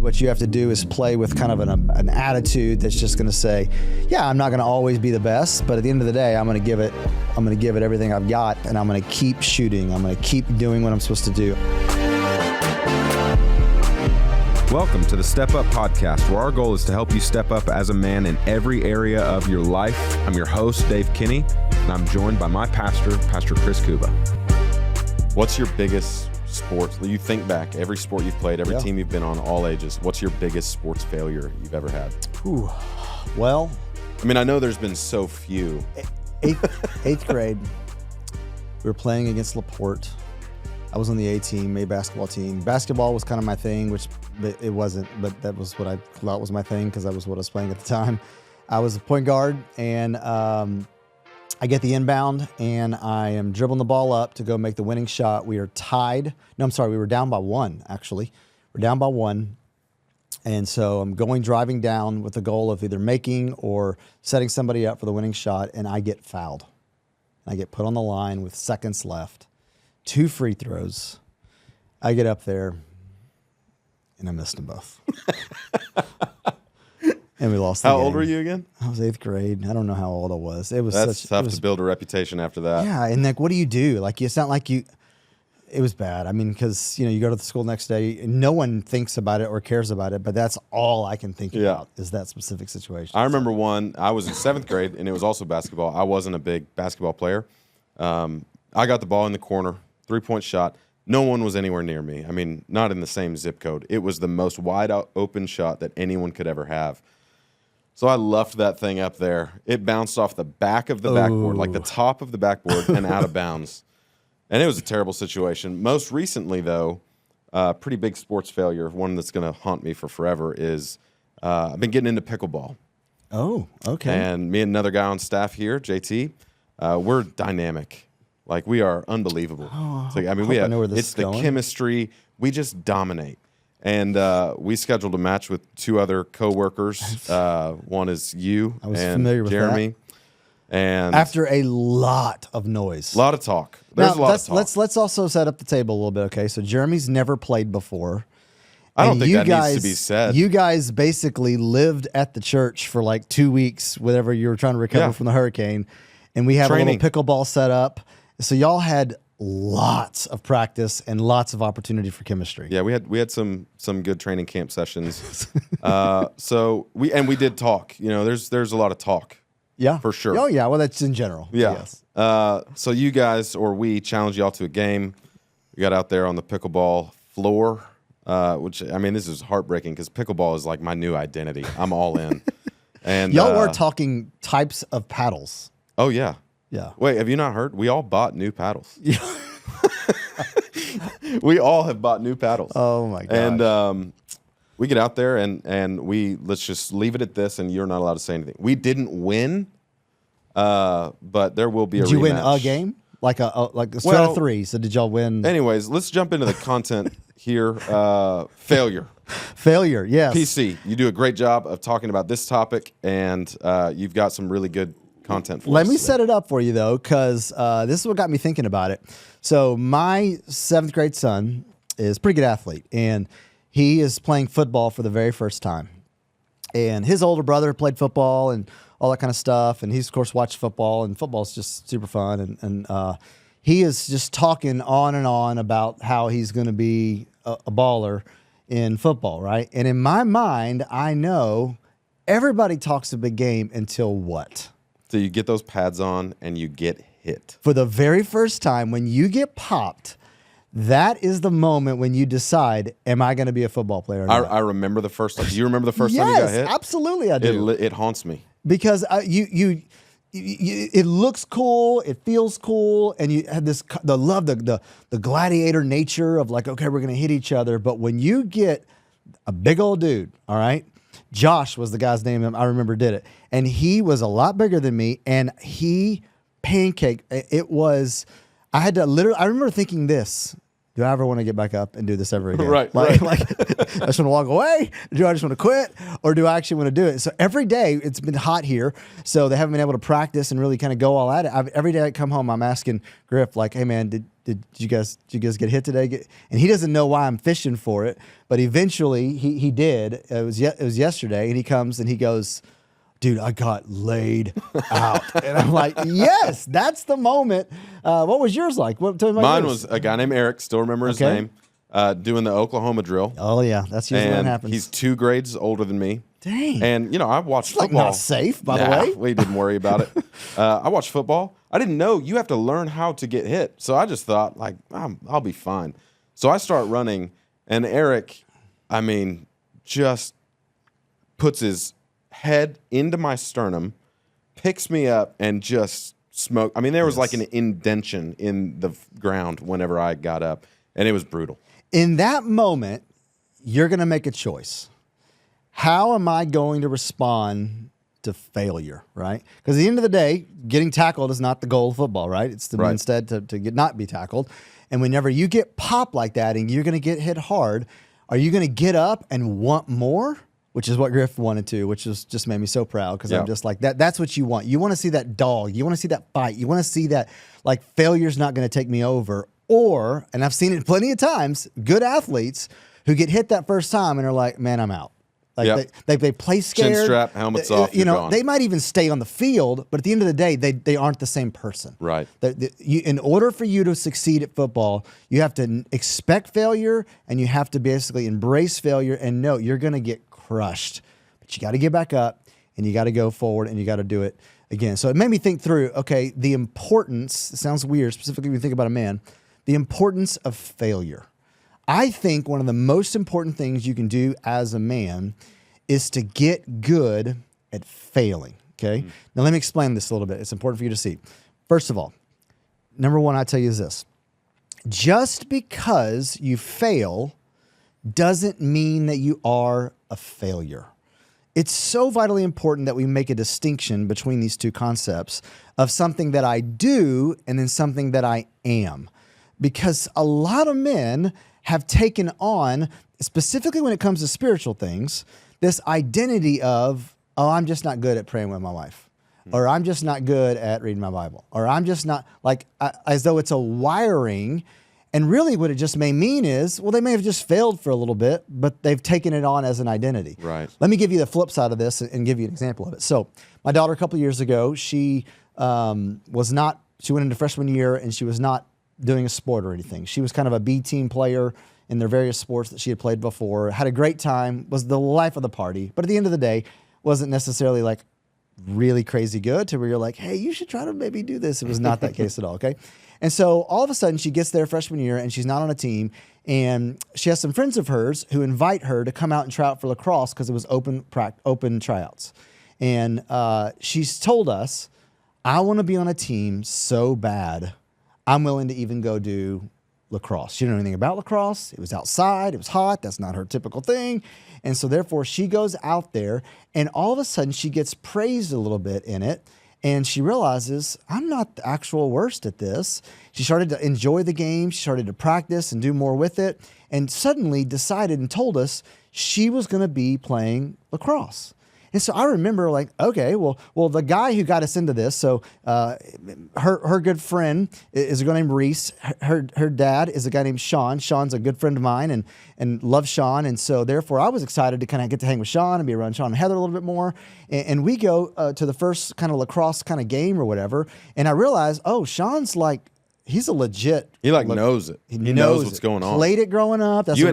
What you have to do is play with kind of an attitude that's just going to say, yeah, I'm not going to always be the best, but at the end of the day, I'm going to give it everything I've got, and I'm going to keep shooting. I'm going to keep doing what I'm supposed to do. Welcome to the Step Up Podcast, where our goal is to help you step up as a man in every area of your life. I'm your host, Dave Kinney, and I'm joined by my pastor, Pastor Chris Kouba. What's your biggest sports? You think back, every sport you've played, every team you've been on, all ages. What's your biggest sports failure you've ever had? Ooh, well, I mean, I know there's been so few. Eighth grade, we were playing against LaPorte. I was on the A team, A basketball team. Basketball was kind of my thing, which it wasn't, but that was what I thought was my thing because that was what I was playing at the time. I was a point guard, and I get the inbound, and I am dribbling the ball up to go make the winning shot. We are tied. No, I'm sorry. We were down by one, actually. We're down by one. And so I'm driving down with the goal of either making or setting somebody up for the winning shot, and I get fouled. I get put on the line with seconds left. 2 free throws. I get up there, and I missed them both. And we lost the game. How old were you again? I was 8th grade. I don't know how old I was. That's tough to build a reputation after that. Yeah, and like, what do you do? Like, it's not like you. It was bad. I mean, because you go to the school next day, and no one thinks about it or cares about it. But that's all I can think about is that specific situation. I remember I was in 7th grade, and it was also basketball. I wasn't a big basketball player. I got the ball in the corner, 3-point shot. No one was anywhere near me. I mean, not in the same zip code. It was the most wide open shot that anyone could ever have. So I luffed that thing up there. It bounced off the back of the backboard, like the top of the backboard, and out of bounds. And it was a terrible situation. Most recently, though, pretty big sports failure, one that's going to haunt me for forever, is I've been getting into pickleball. Oh, okay. And me and another guy on staff here, JT, we're dynamic. Like, we are unbelievable. Oh, it's like, I mean, it's the chemistry. We just dominate. And we scheduled a match with 2 other coworkers. One is you and familiar with Jeremy. That. And after a lot of noise, a lot of talk. There's a lot of talk. Let's also set up the table a little bit. Okay, so Jeremy's never played before. I don't think that needs to be said. You guys basically lived at the church for like 2 weeks, whenever you were trying to recover from the hurricane, and we have a little pickleball set up. So y'all had lots of practice and lots of opportunity for chemistry. Yeah, we had some good training camp sessions. So we did talk. There's a lot of talk. Yeah, for sure. Oh yeah, well that's in general. Yeah. Yes. So you guys, or we, challenged y'all to a game. We got out there on the pickleball floor, which, I mean, this is heartbreaking because pickleball is like my new identity. I'm all in. And y'all were talking types of paddles. Oh yeah. Yeah. Wait, have you not heard? We all bought new paddles. Yeah. We all have bought new paddles. Oh my god. And we get out there and let's just leave it at this, and you're not allowed to say anything. We didn't win, but there will be a rematch. Did you win a game? Like a straight out of 3. So did y'all win? Anyways, let's jump into the content here. Failure. Failure, yes. PC, you do a great job of talking about this topic, and you've got some really good content for us. Let me set it up for you, though, because this is what got me thinking about it. So my 7th grade son is a pretty good athlete, and he is playing football for the very first time. And his older brother played football and all that kind of stuff, and he's, of course, watched football, and football's just super fun. And he is just talking on and on about how he's going to be a baller in football, right? And in my mind, I know everybody talks a big game until what? So you get those pads on and you get hit. For the very first time, when you get popped, that is the moment when you decide, am I going to be a football player or not? I remember the first time. Do you remember the first time you got hit? Yes, absolutely I do. It haunts me. Because it looks cool, it feels cool, and you have the gladiator nature of like, okay, we're going to hit each other. But when you get a big old dude, all right, Josh was the guy's name I remember did it. And he was a lot bigger than me, and he pancaked. It was, I remember thinking this, do I ever want to get back up and do this ever again? Right. I just want to walk away? Do I just want to quit? Or do I actually want to do it? So every day, it's been hot here, so they haven't been able to practice and really kind of go all at it. Every day I come home, I'm asking Griff, like, hey man, did you guys get hit today? And he doesn't know why I'm fishing for it, but eventually he did. It was yesterday, and he comes and he goes, dude, I got laid out. And I'm like, yes, that's the moment. What was yours like? Mine was a guy named Eric, still remember his name, doing the Oklahoma drill. Oh, yeah, that's usually what happens. He's 2 grades older than me. Dang. And, I watched It's football. Like not safe, by the way. We didn't worry about it. I watched football. I didn't know you have to learn how to get hit. So I just thought, like, I'll be fine. So I start running, and Eric, just puts his head into my sternum, picks me up, and just smoked. There was like an indention in the ground whenever I got up, and it was brutal. In that moment, you're going to make a choice. How am I going to respond to failure, right? Because at the end of the day, getting tackled is not the goal of football, right? It's instead to not be tackled. And whenever you get popped like that and you're going to get hit hard, are you going to get up and want more? Which is what Griff wanted to, which just made me so proud because I'm just like, that's what you want. You want to see that dog. You want to see that fight. You want to see that, like, failure's not going to take me over. Or, and I've seen it plenty of times, good athletes who get hit that first time and are like, man, I'm out. Like they play scared. Chin strap, helmets off. Gone. They might even stay on the field, but at the end of the day, they aren't the same person. Right. In order for you to succeed at football, you have to expect failure and you have to basically embrace failure and know you're going to get crushed. But you got to get back up and you got to go forward and you got to do it again. So it made me think through, okay, the importance, it sounds weird, specifically when you think about a man, the importance of failure. I think one of the most important things you can do as a man is to get good at failing, okay? Mm-hmm. Now, let me explain this a little bit. It's important for you to see. First of all, number one, I tell you is this. Just because you fail doesn't mean that you are a failure. It's so vitally important that we make a distinction between these two concepts of something that I do and then something that I am. Because a lot of men have taken on, specifically when it comes to spiritual things, this identity of, oh, I'm just not good at praying with my wife, or I'm just not good at reading my Bible, or I'm just not, like, as though it's a wiring. And really what it just may mean is, well, they may have just failed for a little bit, but they've taken it on as an identity. Right. Let me give you the flip side of this and give you an example of it. So my daughter, a couple of years ago, she went into freshman year and she was not doing a sport or anything. She was kind of a B team player in their various sports that she had played before, had a great time, was the life of the party. But at the end of the day, wasn't necessarily like really crazy good to where you're like, hey, you should try to maybe do this. It was not that case at all, okay? And so all of a sudden she gets there freshman year and she's not on a team, and she has some friends of hers who invite her to come out and try out for lacrosse because it was open tryouts. And she's told us, I want to be on a team so bad, I'm willing to even go do lacrosse. She didn't know anything about lacrosse. It was outside. It was hot. That's not her typical thing. And so therefore she goes out there and all of a sudden she gets praised a little bit in it. And she realizes, I'm not the actual worst at this. She started to enjoy the game. She started to practice and do more with it. And suddenly decided and told us she was going to be playing lacrosse. And so I remember like, okay, well, the guy who got us into this, so her good friend is a guy named Reese. Her dad is a guy named Sean. Sean's a good friend of mine and love Sean. And so therefore I was excited to kind of get to hang with Sean and be around Sean and Heather a little bit more. And we go to the first kind of lacrosse kind of game or whatever. And I realized, oh, Sean's like, he's a legit. He knows it. He knows what's going on. Played it growing up. That's you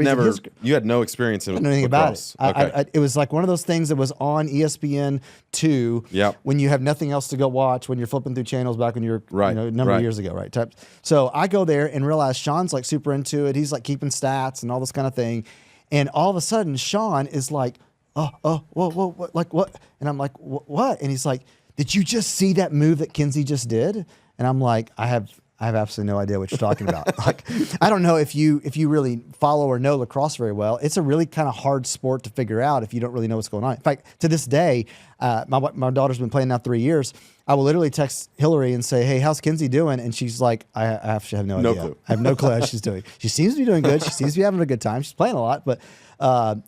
had no experience in anything lacrosse. About it. Okay. It was like one of those things that was on ESPN2 when you have nothing else to go watch when you're flipping through channels back when you're a number of years ago, right? So I go there and realize Sean's like super into it. He's like keeping stats and all this kind of thing. And all of a sudden Sean is like, whoa, like what? And I'm like, what? And he's like, did you just see that move that Kinsey just did? And I'm like, I have absolutely no idea what you're talking about. Like, I don't know if you really follow or know lacrosse very well. It's a really kind of hard sport to figure out if you don't really know what's going on. In fact, to this day, my daughter's been playing now 3 years. I will literally text Hillary and say, hey, how's Kinsey doing? And she's like, I actually have no idea. Clue. I have no clue how she's doing. She seems to be doing good. She seems to be having a good time. She's playing a lot, but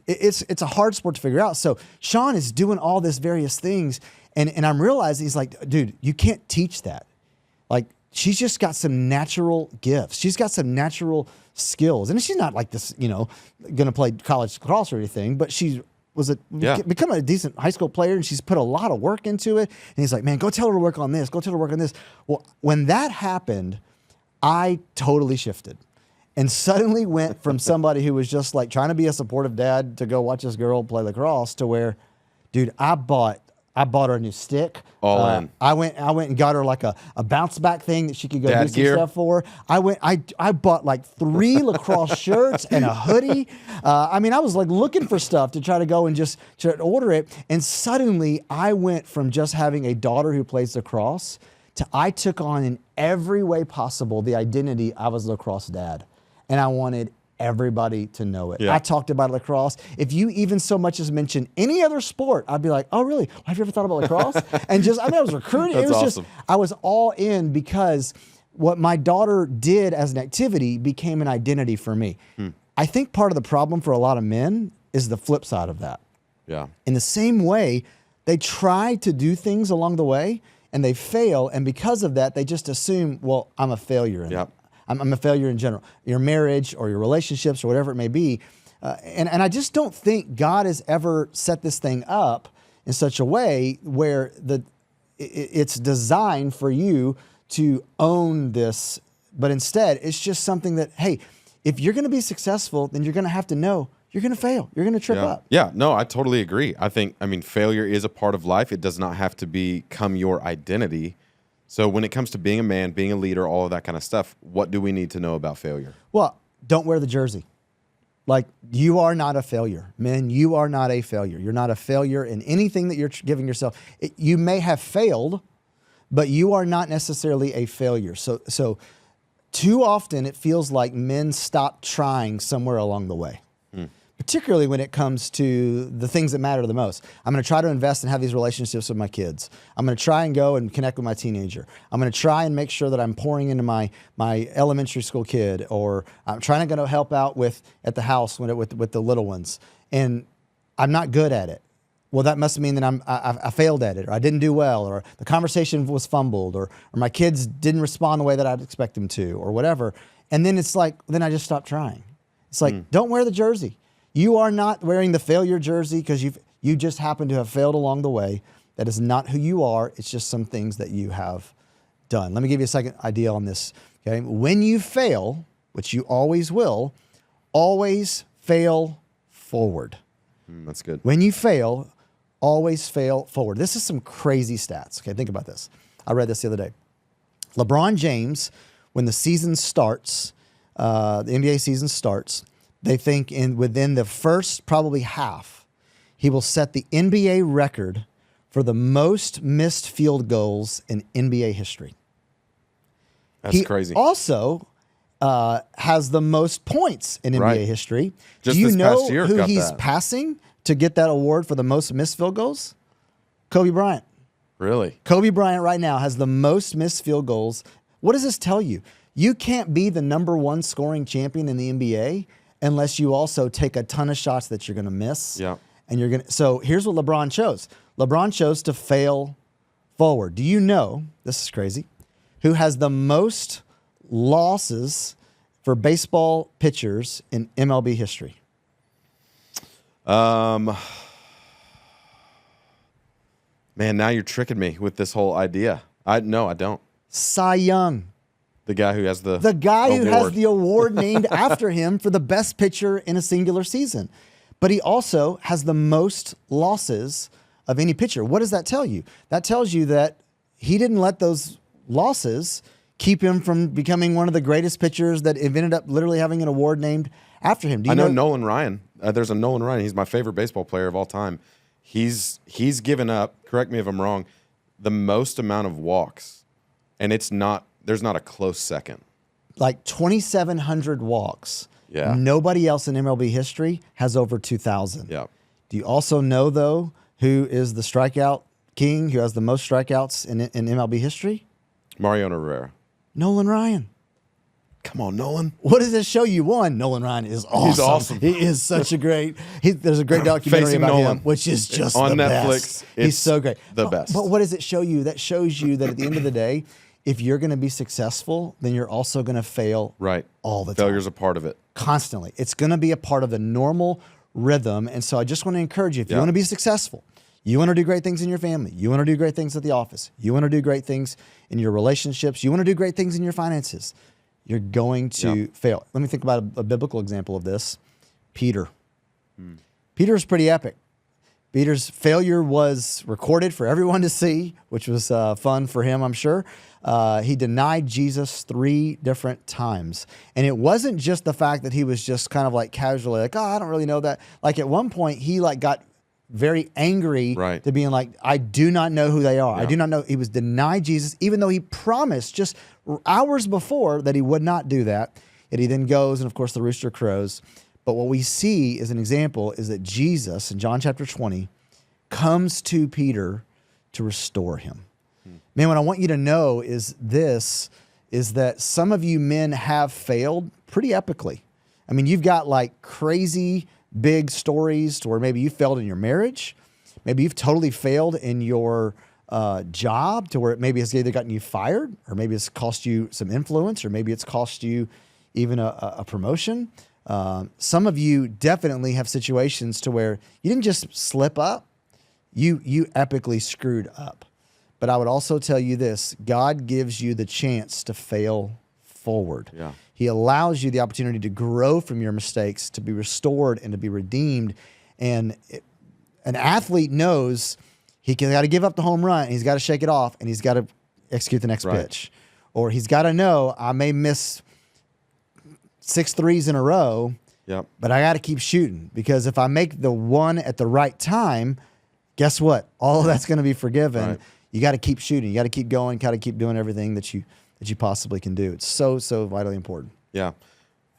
it's a hard sport to figure out. So Sean is doing all this various things, and I'm realizing he's like, dude, you can't teach that. Like, she's just got some natural gifts. She's got some natural skills. And she's not like this, going to play college lacrosse or anything, but she become a decent high school player, and she's put a lot of work into it. And he's like, man, go tell her to work on this. Go tell her to work on this. Well, when that happened, I totally shifted and suddenly went from somebody who was just like trying to be a supportive dad to go watch this girl play lacrosse to where, dude, I bought her a new stick. All in. I went and got her like a bounce back thing that she could go Dad do some gear. stuff for. I bought like 3 lacrosse shirts and a hoodie. I was like looking for stuff to try to go and just to order it. And suddenly I went from just having a daughter who plays lacrosse to I took on in every way possible the identity I was a lacrosse dad. And I wanted everybody to know it. Yeah. I talked about lacrosse. If you even so much as mention any other sport, I'd be like, oh, really? Have you ever thought about lacrosse? And just, I was recruiting. That's it was awesome. just, I was all in because what my daughter did as an activity became an identity for me. I think part of the problem for a lot of men is the flip side of that. Yeah. In the same way, they try to do things along the way and they fail. And because of that, they just assume, well, I'm a failure in it. I'm a failure in general, your marriage or your relationships or whatever it may be. And I just don't think God has ever set this thing up in such a way where it's designed for you to own this. But instead, it's just something that, hey, if you're going to be successful, then you're going to have to know you're going to fail. You're going to trip up. Yeah, no, I totally agree. Failure is a part of life. It does not have to become your identity. So when it comes to being a man, being a leader, all of that kind of stuff, what do we need to know about failure? Well, don't wear the jersey. Like, you are not a failure. Men, you are not a failure. You're not a failure in anything that you're giving yourself. You may have failed, but you are not necessarily a failure. So too often it feels like men stop trying somewhere along the way. Particularly when it comes to the things that matter the most. I'm going to try to invest and have these relationships with my kids. I'm going to try and go and connect with my teenager. I'm going to try and make sure that I'm pouring into my elementary school kid, or I'm trying to go help out at the house with the little ones. And I'm not good at it. Well, that must mean that I failed at it, or I didn't do well, or the conversation was fumbled, or my kids didn't respond the way that I'd expect them to, or whatever. And then it's like, then I just stopped trying. It's like, don't wear the jersey. You are not wearing the failure jersey because you just happen to have failed along the way. That is not who you are. It's just some things that you have done. Let me give you a second idea on this. Okay, when you fail, which you always will, always fail forward. That's good. When you fail, always fail forward. This is some crazy stats. Okay, think about this. I read this the other day. LeBron James, when the season starts, the NBA season starts, they think within the first probably half, he will set the NBA record for the most missed field goals in NBA history. That's crazy. He also has the most points in NBA history. Just Do you this know past year who got he's that. passing to get that award for the most missed field goals? Kobe Bryant. Really? Kobe Bryant right now has the most missed field goals. What does this tell you? You can't be the #1 scoring champion in the NBA unless you also take a ton of shots that you're going to miss. Yeah. And so here's what LeBron chose. LeBron chose to fail forward. Do you know, this is crazy, who has the most losses for baseball pitchers in MLB history? Man, now you're tricking me with this whole idea. No, I don't. Cy Young. The guy who has the guy who has award. the award named after him for the best pitcher in a singular season. But he also has the most losses of any pitcher. What does that tell you? That tells you that he didn't let those losses keep him from becoming one of the greatest pitchers that ended up literally having an award named after him. Do you I know Nolan Ryan. There's a Nolan Ryan. He's my favorite baseball player of all time. He's given up, correct me if I'm wrong, the most amount of walks. And there's not a close second. Like 2,700 walks. Yeah. Nobody else in MLB history has over 2,000. Yeah. Do you also know, though, who is the strikeout king, who has the most strikeouts in MLB history? Mariano Rivera. Nolan Ryan. Come on, Nolan. What does this show you? One, Nolan Ryan is awesome. He's awesome. He is such a great. There's a great documentary Facing about Nolan. him, which is just on the Netflix. best. He's so great. The best. But what does it show you? That shows you that at the end of the day, if you're going to be successful, then you're also going to fail Right. all the time. Failure's a part of it. Constantly. It's going to be a part of the normal rhythm. And so I just want to encourage you, if you want to be successful, you want to do great things in your family, you want to do great things at the office, you want to do great things in your relationships, you want to do great things in your finances, you're going to fail. Let me think about a biblical example of this. Peter. Peter is pretty epic. Peter's failure was recorded for everyone to see, which was fun for him, I'm sure. He denied Jesus 3 different times. And it wasn't just the fact that he was just kind of like casually like, oh, I don't really know that. Like at one point, he like got very angry to being like, I do not know who they are. I do not know. He was denied Jesus, even though he promised just hours before that he would not do that. And he then goes, and of course the rooster crows. But what we see as an example is that Jesus, in John chapter 20, comes to Peter to restore him. Man, what I want you to know is that some of you men have failed pretty epically. I mean, you've got like crazy big stories to where maybe you failed in your marriage. Maybe you've totally failed in your job to where maybe it's either gotten you fired, or maybe it's cost you some influence, or maybe it's cost you even a promotion. Some of you definitely have situations to where you didn't just slip up, you epically screwed up. But I would also tell you this, God gives you the chance to fail forward. Yeah. He allows you the opportunity to grow from your mistakes, to be restored and to be redeemed. And an athlete knows he got to give up the home run, and he's got to shake it off, and he's got to execute the next pitch. Or he's got to know, I may miss 6 threes in a row, but I got to keep shooting, because if I make the one at the right time, guess what? All of that's going to be forgiven. You got to keep shooting. You got to keep going. Got to keep doing everything that you possibly can do. It's so vitally important. Yeah,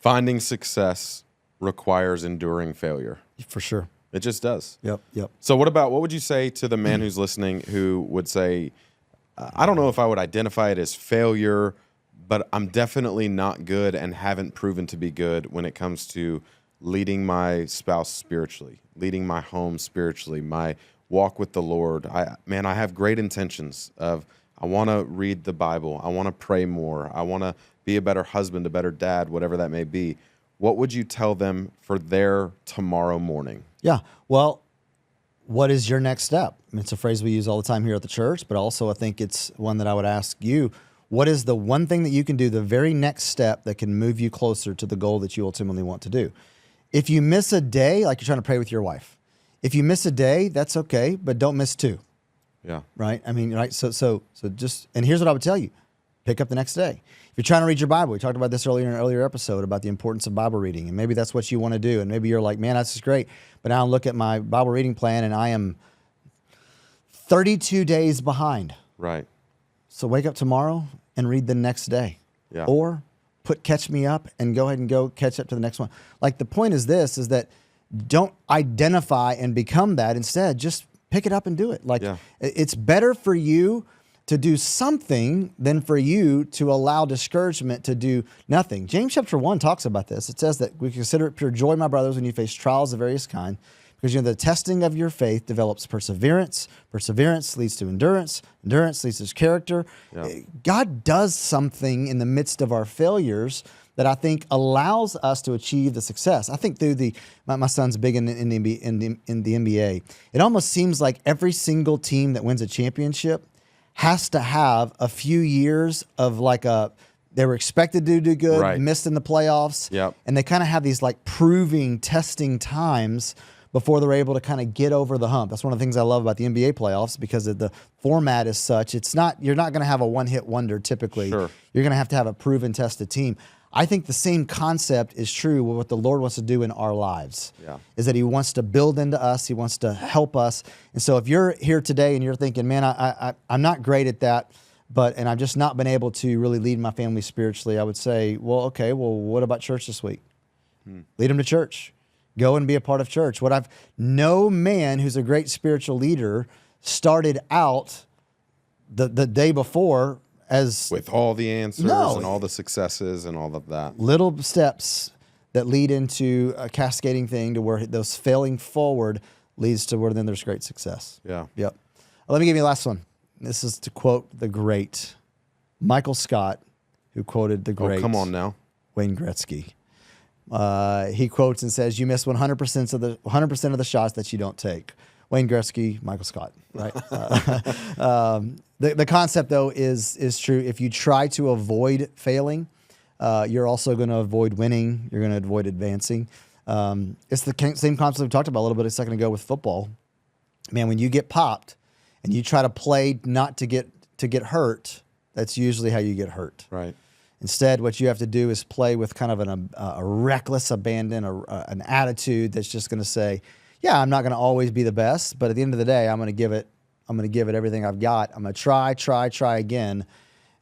finding success requires enduring failure. For sure, it just does. Yep. So what would you say to the man who's listening who would say, I don't know if I would identify it as failure, but I'm definitely not good and haven't proven to be good when it comes to leading my spouse spiritually, leading my home spiritually, my walk with the Lord. I have great intentions of, I want to read the Bible. I want to pray more. I want to be a better husband, a better dad, whatever that may be. What would you tell them for their tomorrow morning? Yeah. Well, what is your next step? I mean, it's a phrase we use all the time here at the church, but also I think it's one that I would ask you. What is the one thing that you can do, the very next step that can move you closer to the goal that you ultimately want to do? If you miss a day, like you're trying to pray with your wife, if you miss a day, that's okay, but don't miss 2. Yeah. Right? I mean, right? So just, and here's what I would tell you. Pick up the next day. If you're trying to read your Bible, we talked about this earlier in an earlier episode about the importance of Bible reading, and maybe that's what you want to do, and maybe you're like, man, that's just great, but now I look at my Bible reading plan and I am 32 days behind. Right. So wake up tomorrow and read the next day. Yeah. Or catch me up and go ahead and go catch up to the next one. Like the point is this, is that don't identify and become that. Instead, just pick it up and do it. Like it's better for you to do something than for you to allow discouragement to do nothing. James chapter 1 talks about this. It says that we consider it pure joy, my brothers, when you face trials of various kind, because the testing of your faith develops perseverance. Perseverance leads to endurance. Endurance leads to character. God does something in the midst of our failures that I think allows us to achieve the success. I think through my son's big in the NBA. It almost seems like every single team that wins a championship has to have a few years of they were expected to do good, missed in the playoffs, and they kind of have these like proving, testing times before they're able to kind of get over the hump. That's one of the things I love about the NBA playoffs, because the format is such. You're not going to have a one-hit wonder typically. Sure. You're going to have a proven, tested team. I think the same concept is true with what the Lord wants to do in our lives. Is that He wants to build into us. He wants to help us. And so if you're here today and you're thinking, man, I'm not great at that, and I've just not been able to really lead my family spiritually, I would say, well, what about church this week? Lead them to church. Go and be a part of church. No man who's a great spiritual leader started out the day before with all the answers and all the successes and all of that. Little steps that lead into a cascading thing to where those failing forward leads to where then there's great success. Yeah. Yep. Let me give you the last one. This is to quote the great Michael Scott, who quoted the great come on now. Wayne Gretzky. He quotes and says, "You miss 100% of the shots that you don't take." Wayne Gretzky, Michael Scott, right? The concept though is true. If you try to avoid failing, you're also going to avoid winning. You're going to avoid advancing. It's the same concept we talked about a little bit a second ago with football. Man, when you get popped and you try to play not to get hurt, that's usually how you get hurt. Right. Instead, what you have to do is play with kind of a reckless abandon, an attitude that's just going to say, "Yeah, I'm not going to always be the best, but at the end of the day, I'm going to give it everything I've got. I'm going to try again,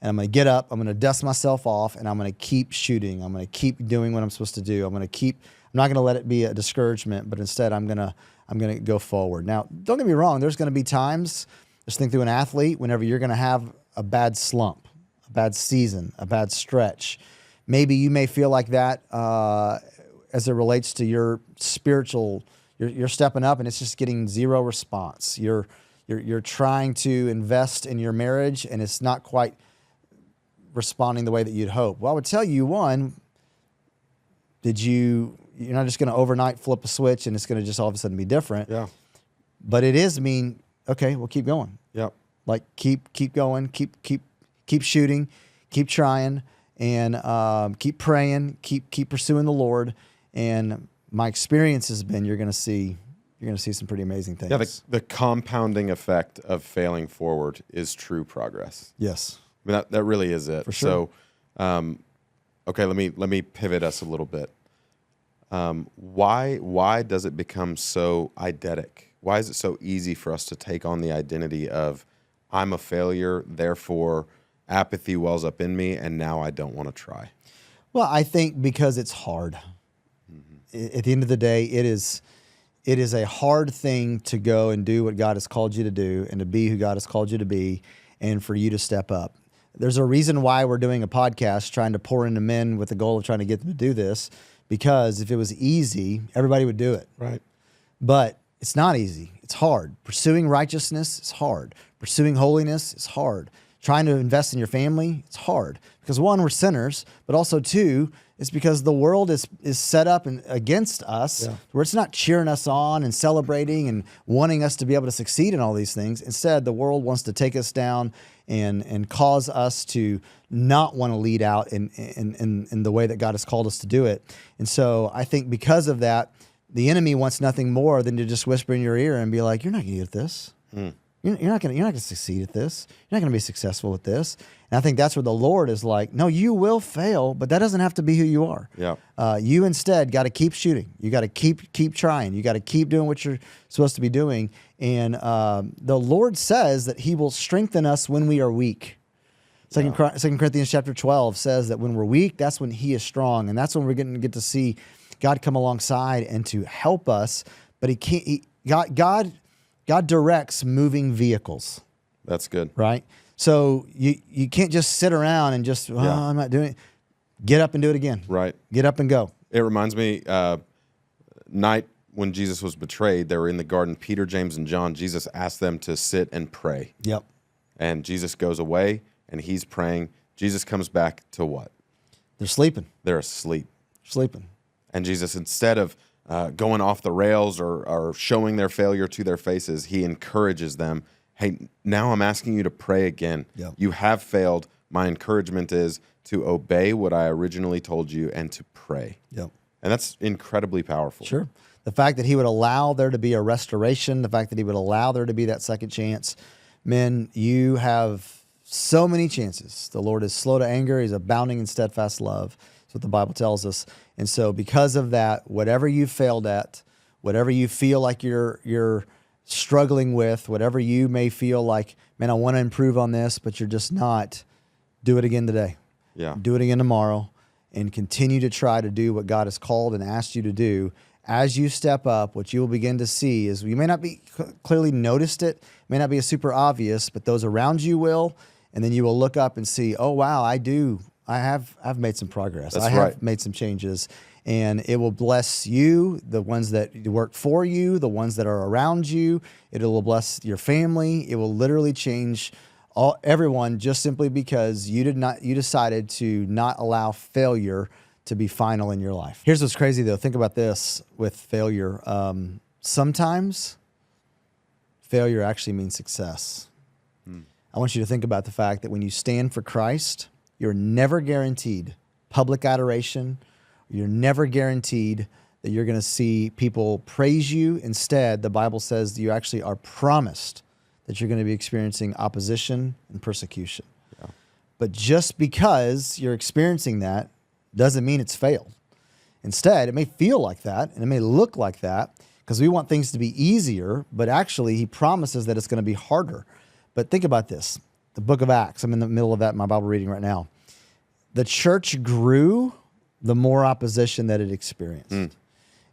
and I'm going to get up. I'm going to dust myself off, and I'm going to keep shooting. I'm going to keep doing what I'm supposed to do. I'm not going to let it be a discouragement, but instead, I'm going to go forward." Now, don't get me wrong. There's going to be times. Just think through an athlete. Whenever you're going to have a bad slump, a bad season, a bad stretch, maybe you may feel like that as it relates to your spiritual. You're stepping up, and it's just getting zero response. You're trying to invest in your marriage, and it's not quite responding the way that you'd hope. Well, I would tell you, one, you're not just going to overnight flip a switch and it's going to just all of a sudden be different. Yeah. But it is mean, okay, well, keep going. Yep. Like keep going, keep shooting, keep trying, and keep praying, keep pursuing the Lord. And my experience has been you're going to see some pretty amazing things. Yeah, the compounding effect of failing forward is true progress. Yes. I mean, that really is it. For sure. So, okay, let me pivot us a little bit. Why does it become so eidetic? Why is it so easy for us to take on the identity of I'm a failure, therefore apathy wells up in me, and now I don't want to try? Well, I think because it's hard. Mm-hmm. At the end of the day, it is a hard thing to go and do what God has called you to do and to be who God has called you to be and for you to step up. There's a reason why we're doing a podcast trying to pour into men with the goal of trying to get them to do this, because if it was easy, everybody would do it. Right. But it's not easy. It's hard. Pursuing righteousness is hard. Pursuing holiness is hard. Trying to invest in your family, it's hard. Because one, we're sinners, but also two, it's because the world is set up against us, where it's not cheering us on and celebrating and wanting us to be able to succeed in all these things. Instead, the world wants to take us down and cause us to not want to lead out in the way that God has called us to do it. And so I think because of that, the enemy wants nothing more than to just whisper in your ear and be like, "You're not going to get this. You're not going to succeed at this. You're not going to be successful at this." And I think that's where the Lord is like, "No, you will fail, but that doesn't have to be who you are. Yeah. You instead got to keep shooting. You got to keep trying. You got to keep doing what you're supposed to be doing." And the Lord says that He will strengthen us when we are weak. Second Corinthians chapter 12 says that when we're weak, that's when He is strong, and that's when we're going to get to see God come alongside and to help us. But He can't. God directs moving vehicles. That's good. Right? So you can't just sit around and just, I'm not doing it. Get up and do it again. Right. Get up and go. It reminds me, night when Jesus was betrayed, they were in the garden, Peter, James, and John. Jesus asked them to sit and pray. Yep. And Jesus goes away, and He's praying. Jesus comes back to what? They're sleeping. They're asleep. Sleeping. And Jesus, instead of going off the rails or showing their failure to their faces, He encourages them. Hey, now I'm asking you to pray again. Yep. You have failed. My encouragement is to obey what I originally told you and to pray. Yep. And that's incredibly powerful. Sure. The fact that He would allow there to be a restoration, the fact that He would allow there to be that second chance. Men, you have so many chances. The Lord is slow to anger. He's abounding in steadfast love. That's what the Bible tells us. And so because of that, whatever you failed at, whatever you feel like you're struggling with, whatever you may feel like, man, I want to improve on this, but you're just not, do it again today. Yeah. Do it again tomorrow, and continue to try to do what God has called and asked you to do. As you step up, what you will begin to see is, you may not be clearly noticed it may not be super obvious, but those around you will, and then you will look up and see, oh, wow, I've made some progress. That's I have right. made some changes, and it will bless you, the ones that work for you, the ones that are around you. It will bless your family. It will literally change everyone, just simply because you decided to not allow failure to be final in your life. Here's what's crazy though. Think about this with failure. Sometimes failure actually means success. I want you to think about the fact that when you stand for Christ, you're never guaranteed public adoration. You're never guaranteed that you're going to see people praise you. Instead, the Bible says that you actually are promised that you're going to be experiencing opposition and persecution. Yeah. But just because you're experiencing that doesn't mean it's failed. Instead, it may feel like that and it may look like that because we want things to be easier, but actually he promises that it's going to be harder. But think about this. The book of Acts, I'm in the middle of that in my Bible reading right now. The church grew the more opposition that it experienced.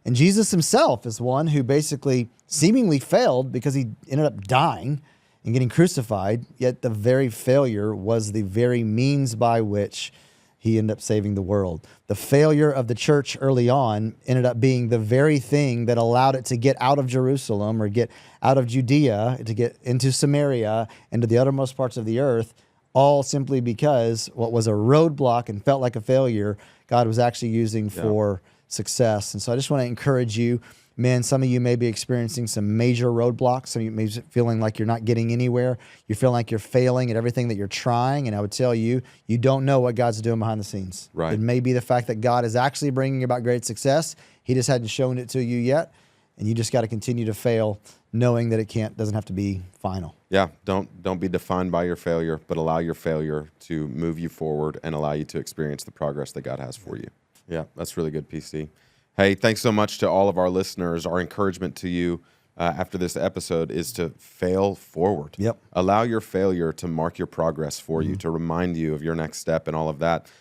And Jesus himself is one who basically seemingly failed because he ended up dying and getting crucified, yet the very failure was the very means by which he ended up saving the world. The failure of the church early on ended up being the very thing that allowed it to get out of Jerusalem or get out of Judea, to get into Samaria, into the uttermost parts of the earth, all simply because what was a roadblock and felt like a failure, God was actually using for success. And so I just want to encourage you, men, some of you may be experiencing some major roadblocks. Some of you may be feeling like you're not getting anywhere. You feel like you're failing at everything that you're trying. And I would tell you, you don't know what God's doing behind the scenes. Right. It may be the fact that God is actually bringing about great success. He just hadn't shown it to you yet. And you just got to continue to fail, knowing that it doesn't have to be final. Yeah, don't be defined by your failure, but allow your failure to move you forward and allow you to experience the progress that God has for you. Yeah, that's really good, PC. Hey, thanks so much to all of our listeners. Our encouragement to you after this episode is to fail forward. Yep. Allow your failure to mark your progress for you, to remind you of your next step and all of that.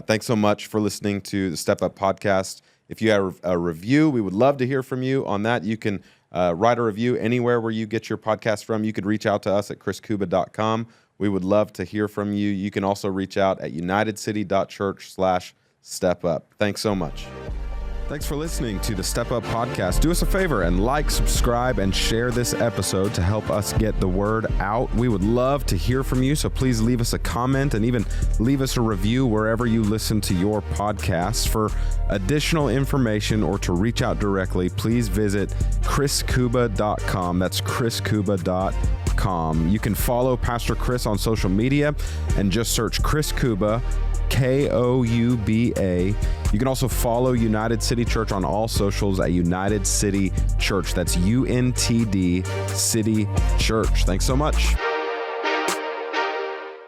Thanks so much for listening to the Step Up Podcast. If you have a review, we would love to hear from you on that. You can write a review anywhere where you get your podcast from. You could reach out to us at chriskouba.com. We would love to hear from you. You can also reach out at unitedcity.church/stepup. Thanks so much. Thanks for listening to the Step Up Podcast. Do us a favor and like, subscribe, and share this episode to help us get the word out. We would love to hear from you, so please leave us a comment and even leave us a review wherever you listen to your podcasts. For additional information or to reach out directly, please visit chriskouba.com. That's chriskouba.com. You can follow Pastor Chris on social media and just search Chris Kouba, Kouba. You can also follow United City Church on all socials at United City Church. That's UNTD City Church. Thanks so much.